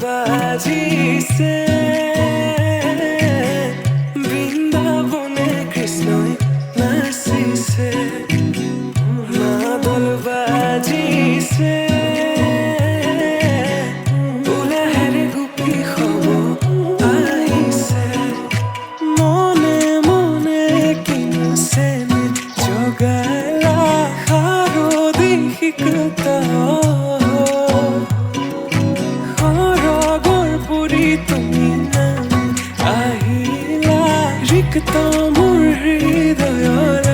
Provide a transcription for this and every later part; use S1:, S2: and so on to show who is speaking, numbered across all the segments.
S1: বাজিছে বৃন্দাবনে কৃষ্ণই নাচিছে, মাদল বাজিছে উলাহেৰে গোপী হব আহিছে, মনে মনে কিনছে জগালা শাৰদী শিকতা তুমি নামি আহিলা ৰিক্ত মোৰ হৃদয়ৰ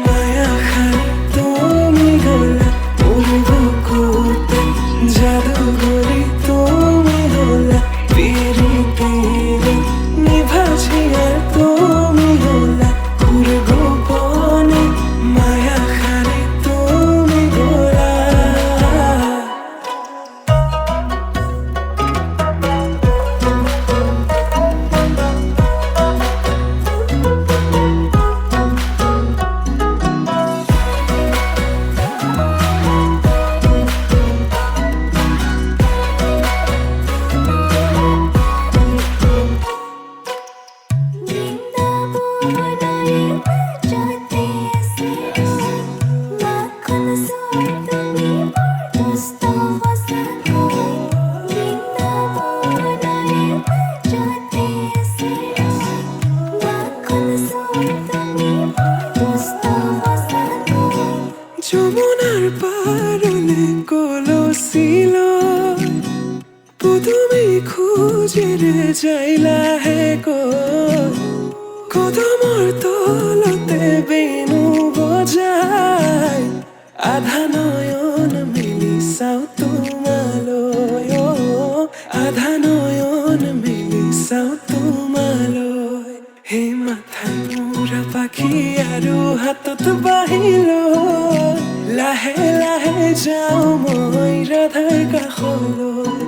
S1: মায়া খাই তুমি গলা মোৰ বুকুতে জাদুগৰি তুমি হলা পিৰিতিৰ নিভাজিয়া তুমি হলা পুর গোপনে মায়া খারে তুমি গোলা। যমুনার পারলে কলসিল পুতুমি খুঁজেরে যাইলা হে কদমৰ তলতে বেনু বজাই আধা নয়ন মেলি চাও তোমালৈ, আধা নয়ন মেলি চাও তোমালৈ, হে মাথাই মূৰা পাখি আৰু হাতত বাহিল লাহে লাহে যাওঁ মই ৰাধাৰ কাষলৈ।